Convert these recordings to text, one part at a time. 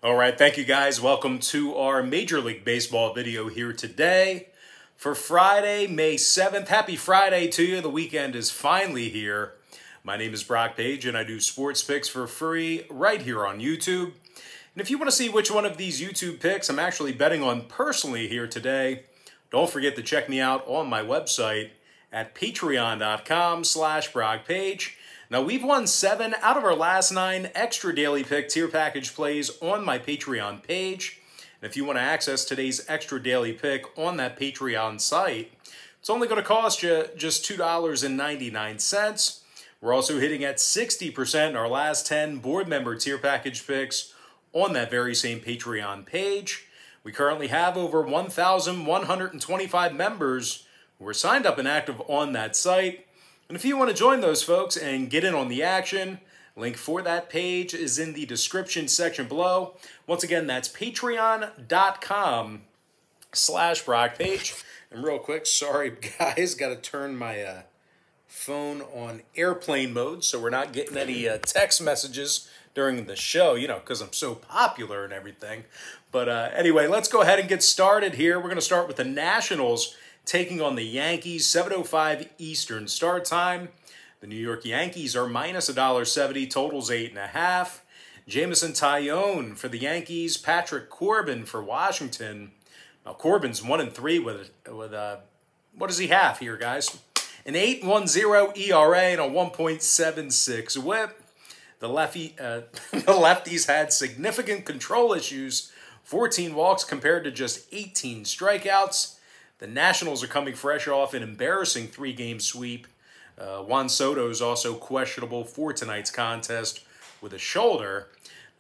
All right, thank you guys. Welcome to our Major League Baseball video here today for Friday, May 7th. Happy Friday to you. The weekend is finally here. My name is Brock Page and I do sports picks for free right here on YouTube. And if you want to see which one of these YouTube picks I'm actually betting on personally here today, don't forget to check me out on my website at patreon.com/BrockPage. Now, we've won 7 out of our last 9 extra daily pick tier package plays on my Patreon page. And if you want to access today's extra daily pick on that Patreon site, it's only going to cost you just $2.99. We're also hitting at 60% in our last 10 board member tier package picks on that very same Patreon page. We currently have over 1,125 members who are signed up and active on that site. And if you want to join those folks and get in on the action, link for that page is in the description section below. Once again, that's patreon.com/BrockPage. And real quick, sorry guys, got to turn my phone on airplane mode so we're not getting any text messages during the show, you know, because I'm so popular and everything. But anyway, let's go ahead and get started here. We're going to start with the Nationals taking on the Yankees, 7:05 Eastern start time. The New York Yankees are minus $1.70, totals 8.5. Jameson Taillon for the Yankees, Patrick Corbin for Washington. Now Corbin's 1-3 with what does he have here, guys? An 8.10 ERA and a 1.76 WHIP. The lefties had significant control issues, 14 walks compared to just 18 strikeouts. The Nationals are coming fresh off an embarrassing 3-game sweep. Juan Soto is also questionable for tonight's contest with a shoulder.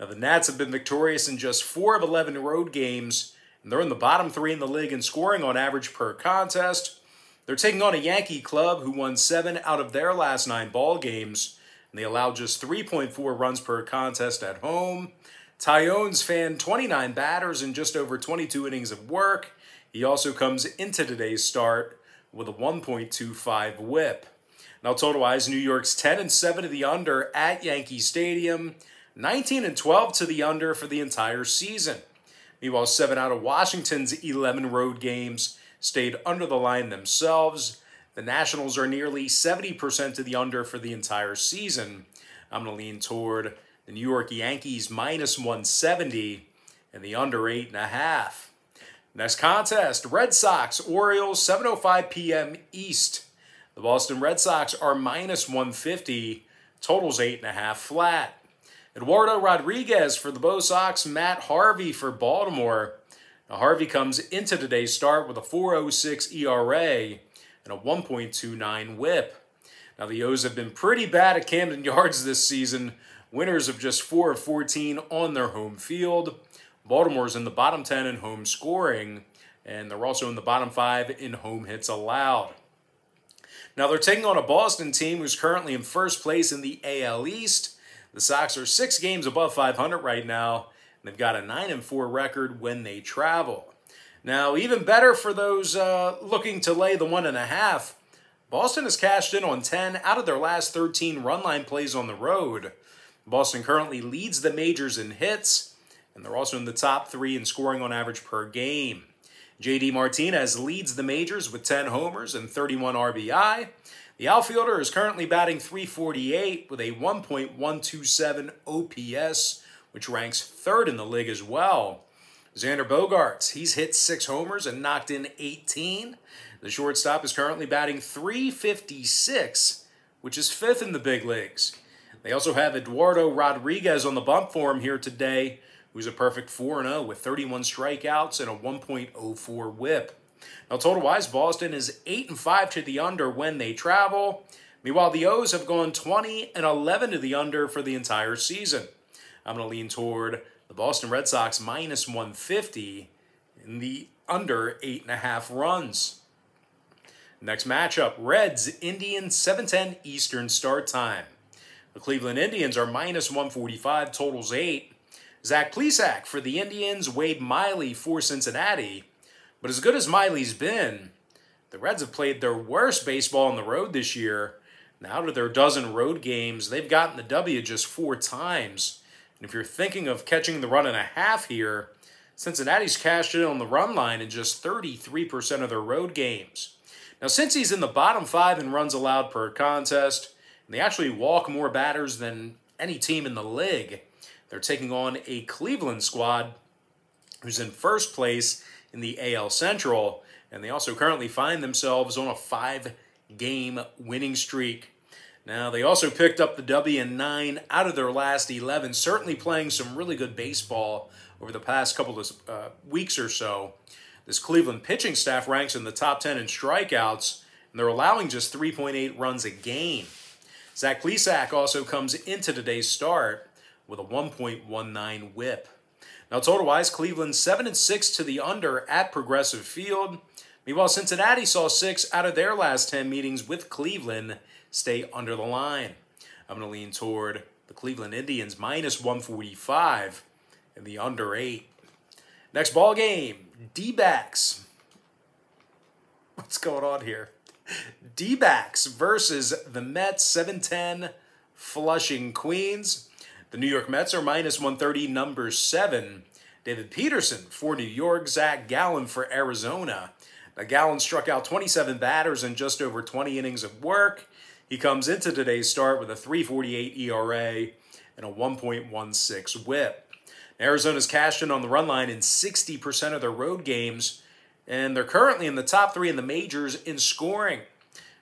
Now, the Nats have been victorious in just 4 of 11 road games, and they're in the bottom 3 in the league in scoring on average per contest. They're taking on a Yankee club who won 7 out of their last 9 ball games, and they allowed just 3.4 runs per contest at home. Taillon's fanned 29 batters in just over 22 innings of work. He also comes into today's start with a 1.25 WHIP. Now, total-wise, New York's 10-7 to the under at Yankee Stadium, 19-12 to the under for the entire season. Meanwhile, 7 out of Washington's 11 road games stayed under the line themselves. The Nationals are nearly 70% to the under for the entire season. I'm going to lean toward the New York Yankees minus 170 and the under 8.5. Next contest, Red Sox, Orioles, 7:05 p.m. East. The Boston Red Sox are minus 150, totals 8.5 flat. Eduardo Rodriguez for the Bo Sox, Matt Harvey for Baltimore. Now, Harvey comes into today's start with a 4.06 ERA and a 1.29 WHIP. Now, the O's have been pretty bad at Camden Yards this season, winners of just 4 of 14 on their home field. Baltimore's in the bottom 10 in home scoring, and they're also in the bottom 5 in home hits allowed. Now, they're taking on a Boston team who's currently in first place in the AL East. The Sox are 6 games above 500 right now, and they've got a 9-4 record when they travel. Now, even better for those looking to lay the 1.5, Boston has cashed in on 10 out of their last 13 run line plays on the road. Boston currently leads the majors in hits, and they're also in the top 3 in scoring on average per game. J.D. Martinez leads the majors with 10 homers and 31 RBI. The outfielder is currently batting .348 with a 1.127 OPS, which ranks 3rd in the league as well. Xander Bogaerts, he's hit 6 homers and knocked in 18. The shortstop is currently batting .356, which is 5th in the big leagues. They also have Eduardo Rodriguez on the bump for him here today, who's a perfect 4-0 with 31 strikeouts and a 1.04 WHIP. Now, total-wise, Boston is 8-5 to the under when they travel. Meanwhile, the O's have gone 20-11 to the under for the entire season. I'm going to lean toward the Boston Red Sox minus 150 in the under 8.5 runs. Next matchup, Reds, Indians, 7:10 Eastern start time. The Cleveland Indians are minus 145, totals 8. Zach Plesac for the Indians, Wade Miley for Cincinnati. But as good as Miley's been, the Reds have played their worst baseball on the road this year. Now, out of their dozen road games, they've gotten the W just 4 times. And if you're thinking of catching the run and a half here, Cincinnati's cashed in on the run line in just 33% of their road games. Now, Cincy's in the bottom 5 in runs allowed per contest, and they actually walk more batters than any team in the league. They're taking on a Cleveland squad who's in first place in the AL Central, and they also currently find themselves on a 5-game winning streak. Now, they also picked up the W in 9 out of their last 11, certainly playing some really good baseball over the past couple of weeks or so. This Cleveland pitching staff ranks in the top 10 in strikeouts, and they're allowing just 3.8 runs a game. Zach Plesac also comes into today's start with a 1.19 whip. Now, total-wise, Cleveland 7-6 to the under at Progressive Field. Meanwhile, Cincinnati saw 6 out of their last 10 meetings with Cleveland stay under the line. I'm going to lean toward the Cleveland Indians minus 145 and the under 8. Next ball game, D-backs. What's going on here? D-backs versus the Mets, 7-10, Flushing, Queens. The New York Mets are minus 130, number 7. David Peterson for New York, Zach Gallen for Arizona. Now, Gallen struck out 27 batters in just over 20 innings of work. He comes into today's start with a 3.48 ERA and a 1.16 whip. Arizona's cashed in on the run line in 60% of their road games, and they're currently in the top 3 in the majors in scoring.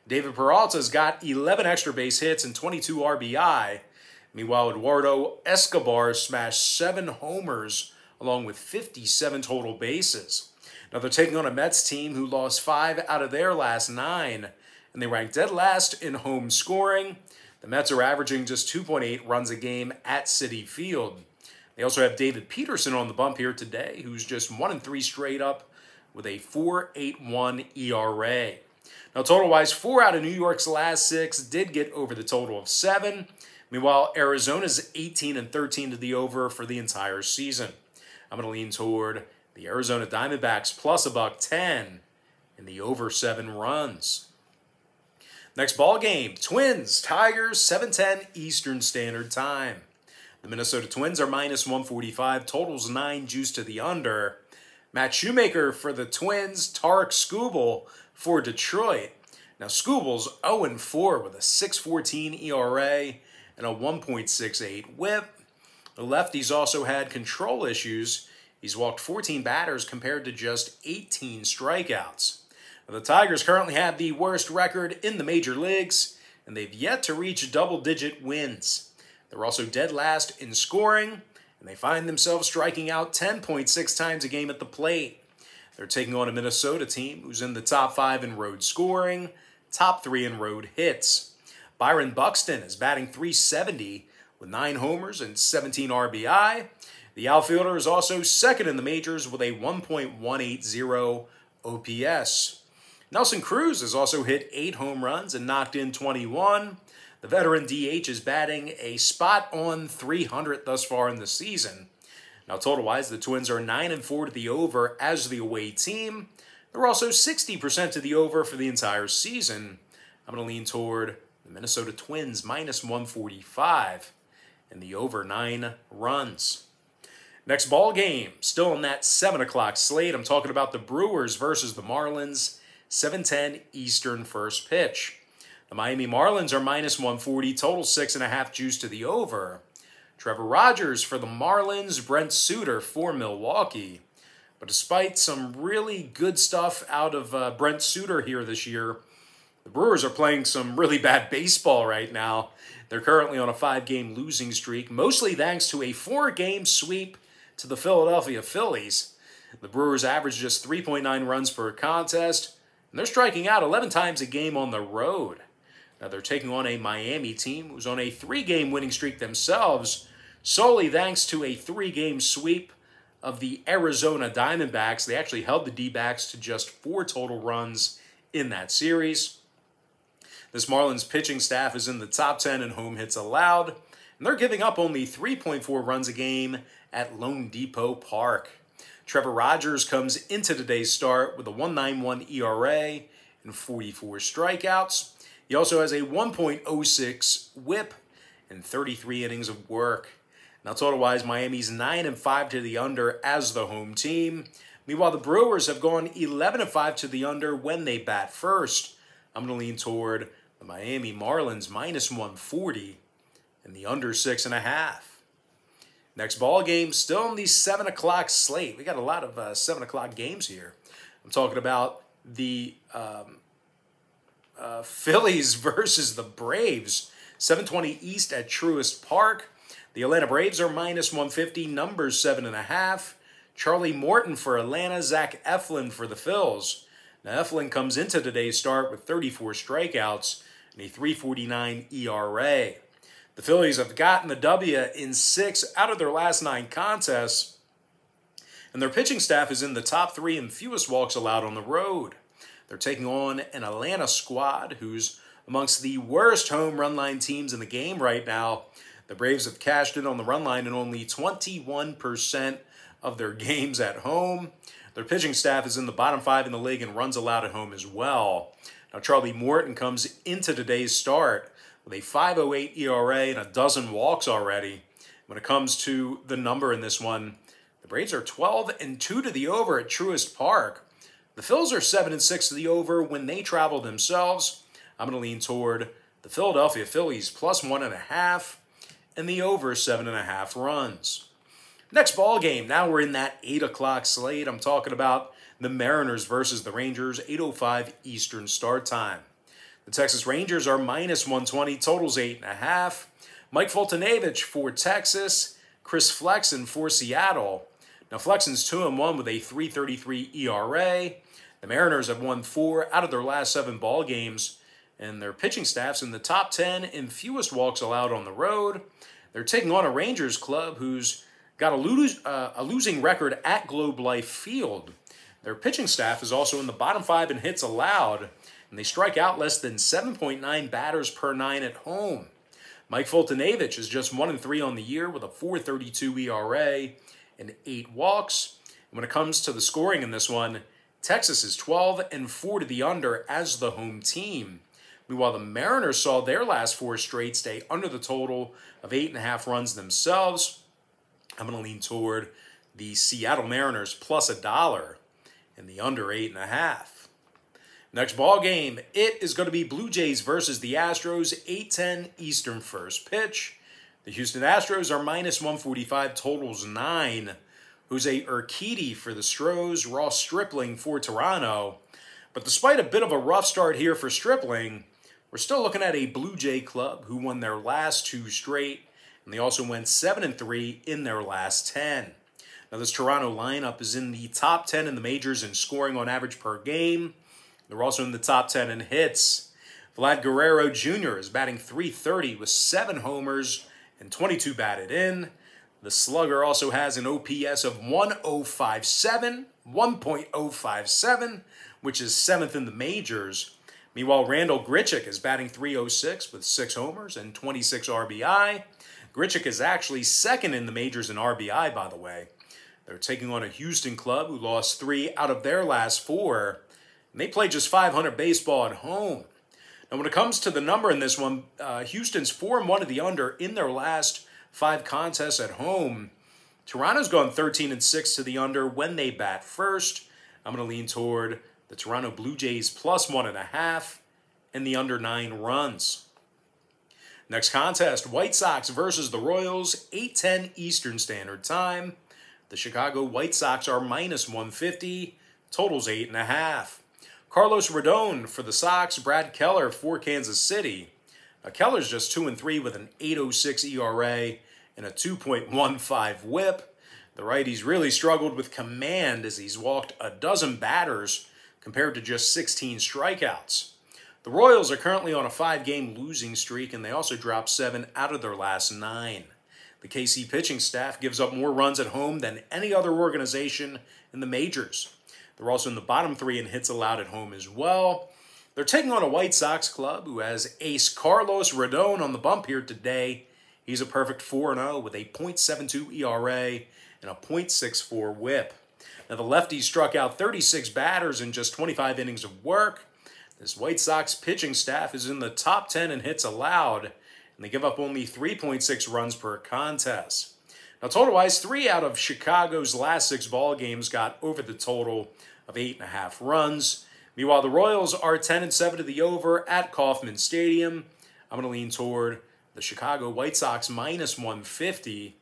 David Peralta's got 11 extra base hits and 22 RBI. Meanwhile, Eduardo Escobar smashed 7 homers along with 57 total bases. Now, they're taking on a Mets team who lost 5 out of their last 9, and they rank dead last in home scoring. The Mets are averaging just 2.8 runs a game at Citi Field. They also have David Peterson on the bump here today, who's just 1-3 straight up with a 4.81 ERA. Now, total-wise, 4 out of New York's last 6 did get over the total of 7. Meanwhile, Arizona's 18-13 to the over for the entire season. I'm going to lean toward the Arizona Diamondbacks plus $110 in the over 7 runs. Next ball game, Twins, Tigers, 7:10 Eastern Standard Time. The Minnesota Twins are minus 145, totals 9, juice to the under. Matt Shoemaker for the Twins, Tarek Skubal for Detroit. Now, Skubal's 0-4 with a 6.14 ERA and a 1.68 whip. The lefty's also had control issues. He's walked 14 batters compared to just 18 strikeouts. Now, the Tigers currently have the worst record in the major leagues, and they've yet to reach double-digit wins. They're also dead last in scoring, and they find themselves striking out 10.6 times a game at the plate. They're taking on a Minnesota team who's in the top 5 in road scoring, top 3 in road hits. Byron Buxton is batting .370 with 9 homers and 17 RBI. The outfielder is also second in the majors with a 1.180 OPS. Nelson Cruz has also hit 8 home runs and knocked in 21. The veteran DH is batting a spot on .300 thus far in the season. Now, total-wise, the Twins are 9-4 to the over as the away team. They're also 60% to the over for the entire season. I'm going to lean toward the Minnesota Twins minus 145 and the over 9 runs. Next ball game, still in that 7 o'clock slate. I'm talking about the Brewers versus the Marlins, 7:10 Eastern first pitch. The Miami Marlins are minus 140, total 6.5 juice to the over. Trevor Rogers for the Marlins, Brent Suter for Milwaukee. But despite some really good stuff out of Brent Suter here this year, the Brewers are playing some really bad baseball right now. They're currently on a 5-game losing streak, mostly thanks to a 4-game sweep to the Philadelphia Phillies. The Brewers average just 3.9 runs per contest, and they're striking out 11 times a game on the road. Now, they're taking on a Miami team who's on a 3-game winning streak themselves, solely thanks to a 3-game sweep of the Arizona Diamondbacks. They actually held the D-backs to just 4 total runs in that series. This Marlins pitching staff is in the top 10 in home hits allowed, and they're giving up only 3.4 runs a game at Lone Depot Park. Trevor Rogers comes into today's start with a 1.91 ERA and 44 strikeouts. He also has a 1.06 whip and 33 innings of work. Now, total-wise, Miami's 9-5 to the under as the home team. Meanwhile, the Brewers have gone 11-5 to the under when they bat first. I'm going to lean toward the Miami Marlins -140 and the under 6.5. Next ball game, still in the 7 o'clock slate. We got a lot of 7 o'clock games here. I'm talking about the Phillies versus the Braves. 7:20 East at Truist Park. The Atlanta Braves are -150, numbers 7.5. Charlie Morton for Atlanta, Zach Eflin for the Phils. Now, Eflin comes into today's start with 34 strikeouts and a 3.49 ERA. The Phillies have gotten the W in 6 out of their last 9 contests, and their pitching staff is in the top 3 in fewest walks allowed on the road. They're taking on an Atlanta squad who's amongst the worst home run line teams in the game right now. The Braves have cashed in on the run line in only 21% of their games at home. Their pitching staff is in the bottom 5 in the league in runs allowed at home as well. Now, Charlie Morton comes into today's start with a 5.08 ERA and a dozen walks already. When it comes to the number in this one, the Braves are 12-2 to the over at Truist Park. The Phils are 7-6 to the over when they travel themselves. I'm going to lean toward the Philadelphia Phillies +1.5 and the over 7.5 runs. Next ball game, now we're in that 8 o'clock slate. I'm talking about the Mariners versus the Rangers, 8:05 Eastern start time. The Texas Rangers are -120, totals 8.5. Mike Foltynewicz for Texas, Chris Flexen for Seattle. Now, Flexen's 2-1 with a 3.33 ERA. The Mariners have won 4 out of their last 7 ball games, and their pitching staff's in the top 10 in fewest walks allowed on the road. They're taking on a Rangers club who's got a losing record at Globe Life Field. Their pitching staff is also in the bottom 5 in hits allowed, and they strike out less than 7.9 batters per 9 at home. Mike Foltynewicz is just 1-3 on the year with a 4.32 ERA and 8 walks. And when it comes to the scoring in this one, Texas is 12-4 to the under as the home team. Meanwhile, the Mariners saw their last 4 straight stay under the total of 8.5 runs themselves. I'm going to lean toward the Seattle Mariners +$1 and the under 8.5. Next ball game, it is going to be Blue Jays versus the Astros, 8:10 Eastern first pitch. The Houston Astros are -145, totals 9. Jose Urquidy for the Stros, Ross Stripling for Toronto. But despite a bit of a rough start here for Stripling, we're still looking at a Blue Jay club who won their last 2 straight, and they also went 7-3 in their last 10. Now, this Toronto lineup is in the top 10 in the majors in scoring on average per game. They're also in the top 10 in hits. Vlad Guerrero Jr. is batting .330 with 7 homers and 22 batted in. The slugger also has an OPS of 1.057, which is 7th in the majors. Meanwhile, Randall Grichuk is batting .306 with 6 homers and 26 RBI. Grichuk is actually 2nd in the majors in RBI, by the way. They're taking on a Houston club who lost 3 out of their last 4. And they play just .500 baseball at home. Now, when it comes to the number in this one, Houston's 4-1 to the under in their last 5 contests at home. Toronto's gone 13-6 to the under when they bat first. I'm going to lean toward the Toronto Blue Jays +1.5 and the under 9 runs. Next contest, White Sox versus the Royals, 8:10 Eastern Standard Time. The Chicago White Sox are -150, totals 8.5. Carlos Rodon for the Sox, Brad Keller for Kansas City. Now, Keller's just 2-3 with an 8.06 ERA and a 2.15 whip. The righty's really struggled with command as he's walked a dozen batters compared to just 16 strikeouts. The Royals are currently on a 5-game losing streak, and they also dropped 7 out of their last 9. The KC pitching staff gives up more runs at home than any other organization in the majors. They're also in the bottom 3 in hits allowed at home as well. They're taking on a White Sox club who has ace Carlos Rodon on the bump here today. He's a perfect 4-0 with a .72 ERA and a .64 whip. Now, the lefty struck out 36 batters in just 25 innings of work. This White Sox pitching staff is in the top 10 in hits allowed, and they give up only 3.6 runs per contest. Now, total-wise, 3 out of Chicago's last 6 ball games got over the total of 8.5 runs. Meanwhile, the Royals are 10-7 to the over at Kauffman Stadium. I'm going to lean toward the Chicago White Sox minus 150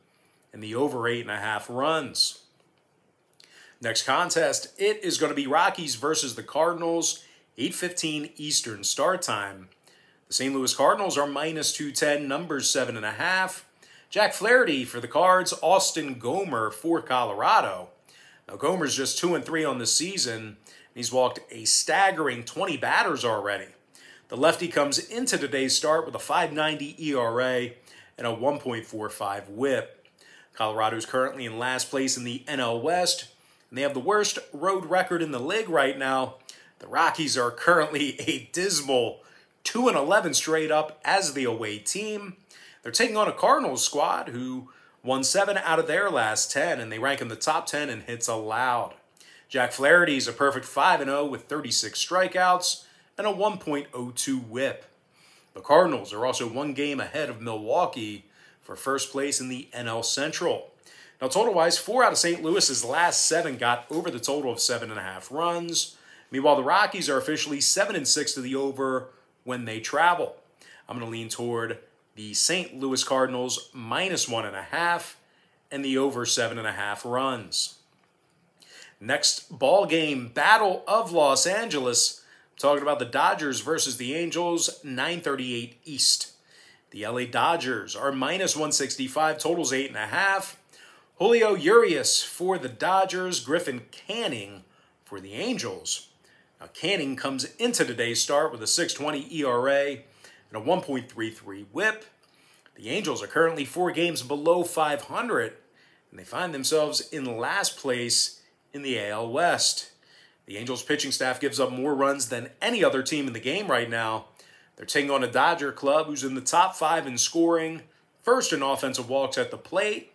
and the over 8.5 runs. Next contest, it is going to be Rockies versus the Cardinals, 8:15 Eastern start time. The St. Louis Cardinals are minus 210, numbers 7.5. Jack Flaherty for the Cards, Austin Gomer for Colorado. Now, Gomer's just 2-3 on the season. He's walked a staggering 20 batters already. The lefty comes into today's start with a 5.90 ERA and a 1.45 whip. Colorado's currently in last place in the NL West, and they have the worst road record in the league right now. The Rockies are currently a dismal 2-11 straight up as the away team. They're taking on a Cardinals squad who won 7 out of their last 10, and they rank in the top 10 in hits allowed. Jack Flaherty is a perfect 5-0 with 36 strikeouts and a 1.02 whip. The Cardinals are also 1 game ahead of Milwaukee for first place in the NL Central. Now, total-wise, 4 out of St. Louis's last 7 got over the total of 7.5 runs. Meanwhile, the Rockies are officially 7-6 to the over when they travel. I'm going to lean toward the St. Louis Cardinals minus 1.5 and the over 7.5 runs. Next ball game, Battle of Los Angeles. I'm talking about the Dodgers versus the Angels, 9:38 East. The LA Dodgers are minus 165, totals 8.5. Julio Urias for the Dodgers, Griffin Canning for the Angels. Now, Canning comes into today's start with a 6.20 ERA and a 1.33 whip. The Angels are currently 4 games below 500, and they find themselves in last place in the AL West. The Angels pitching staff gives up more runs than any other team in the game right now. They're taking on a Dodger club who's in the top 5 in scoring, first in offensive walks at the plate.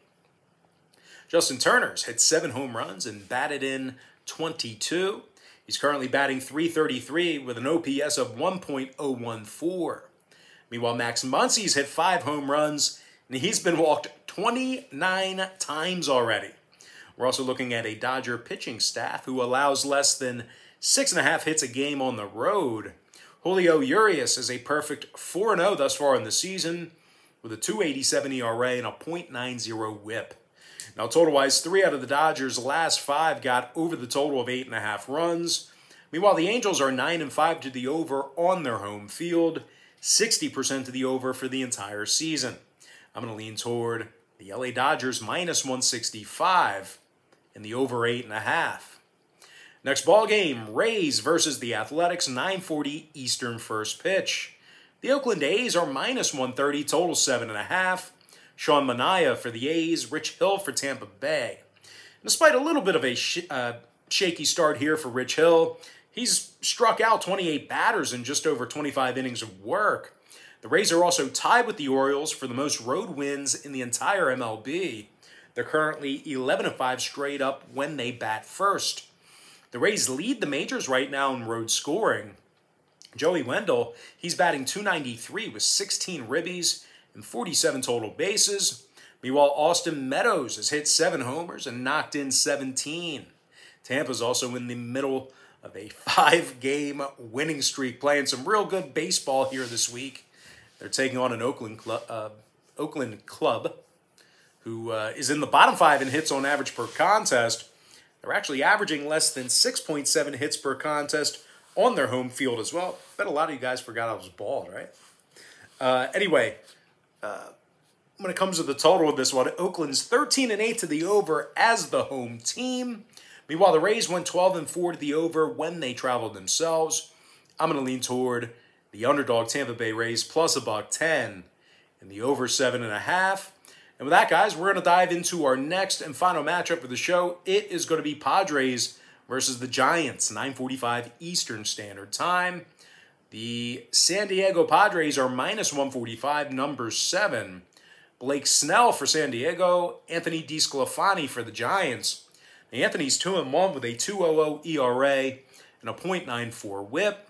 Justin Turner's hit 7 home runs and batted in 22. He's currently batting .333 with an OPS of 1.014. Meanwhile, Max Muncy's hit 5 home runs, and he's been walked 29 times already. We're also looking at a Dodger pitching staff who allows less than 6.5 hits a game on the road. Julio Urias is a perfect 4-0 thus far in the season with a 2.87 ERA and a .90 whip. Now, total-wise, 3 out of the Dodgers' last 5 got over the total of 8.5 runs. Meanwhile, the Angels are 9-5 to the over on their home field, 60% to the over for the entire season. I'm going to lean toward the LA Dodgers minus 165 and the over 8.5. Next ball game, Rays versus the Athletics, 9:40 Eastern first pitch. The Oakland A's are minus 130, total 7.5. Sean Manaea for the A's, Rich Hill for Tampa Bay. Despite a little bit of a shaky start here for Rich Hill, he's struck out 28 batters in just over 25 innings of work. The Rays are also tied with the Orioles for the most road wins in the entire MLB. They're currently 11-5 straight up when they bat first. The Rays lead the majors right now in road scoring. Joey Wendell, he's batting .293 with 16 ribbies and 47 total bases. Meanwhile, Austin Meadows has hit 7 homers and knocked in 17. Tampa's also in the middle of a 5-game winning streak, playing some real good baseball here this week. They're taking on an Oakland club who is in the bottom 5 in hits on average per contest. They're actually averaging less than 6.7 hits per contest on their home field as well. Bet a lot of you guys forgot I was bald, right? Anyway, when it comes to the total of this one, Oakland's 13-8 to the over as the home team. Meanwhile, the Rays went 12-4 to the over when they traveled themselves. I'm going to lean toward the underdog Tampa Bay Rays plus $1.10 and the over 7.5. And with that, guys, we're going to dive into our next and final matchup of the show. It is going to be Padres versus the Giants, 9:45 Eastern Standard Time. The San Diego Padres are minus 145, number 7. Blake Snell for San Diego, Anthony DeSclafani for the Giants. Anthony's 2-1 with a 2.00 ERA and a .94 whip.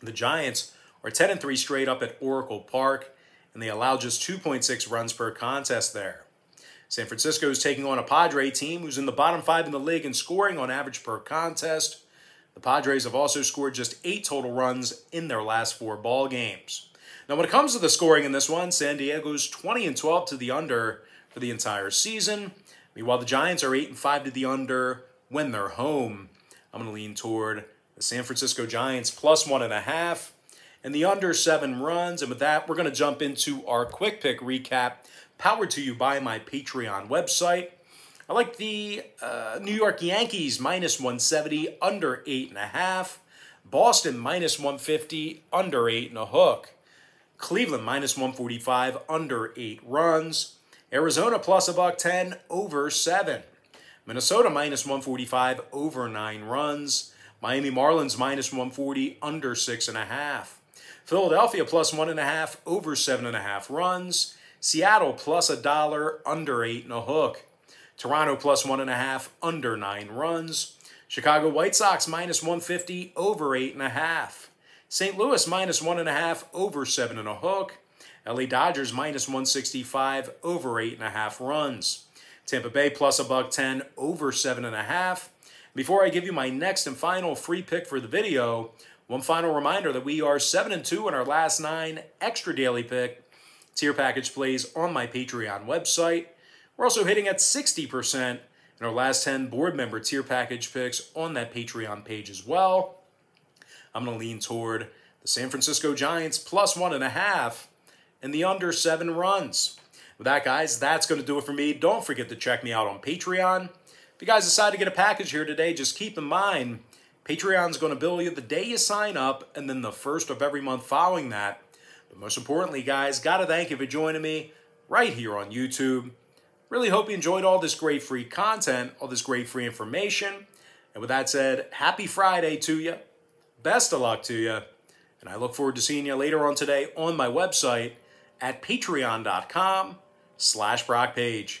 The Giants are 10-3 straight up at Oracle Park, and they allow just 2.6 runs per contest there. San Francisco is taking on a Padre team who's in the bottom 5 in the league in scoring on average per contest. The Padres have also scored just 8 total runs in their last 4 ball games. Now, when it comes to the scoring in this one, San Diego's 20-12 to the under for the entire season. Meanwhile, the Giants are 8-5 to the under when they're home. I'm going to lean toward the San Francisco Giants plus 1.5 and the under 7 runs. And with that, we're going to jump into our quick pick recap, powered to you by my Patreon website. I like the New York Yankees minus 170, under 8.5. Boston minus 150, under 8 and a hook. Cleveland minus 145, under 8 runs. Arizona plus $110, over 7. Minnesota minus 145, over 9 runs. Miami Marlins minus 140, under 6.5. Philadelphia plus 1.5, over 7.5 runs. Seattle plus $1, under 8 and a hook. Toronto plus 1.5, under 9 runs. Chicago White Sox minus 150, over 8.5. St. Louis minus 1.5, over 7 and a hook. LA Dodgers minus 165, over 8.5 runs. Tampa Bay plus $110, over 7.5. Before I give you my next and final free pick for the video, one final reminder that we are 7-2 in our last 9 extra daily pick tier package plays on my Patreon website. We're also hitting at 60% in our last 10 board member tier package picks on that Patreon page as well. I'm going to lean toward the San Francisco Giants plus 1.5 and the under 7 runs. With that, guys, that's going to do it for me. Don't forget to check me out on Patreon. If you guys decide to get a package here today, just keep in mind, Patreon's going to bill you the day you sign up and then the first of every month following that. But most importantly, guys, got to thank you for joining me right here on YouTube. Really hope you enjoyed all this great free content, all this great free information. And with that said, happy Friday to you. Best of luck to you. And I look forward to seeing you later on today on my website at patreon.com/BrockPage.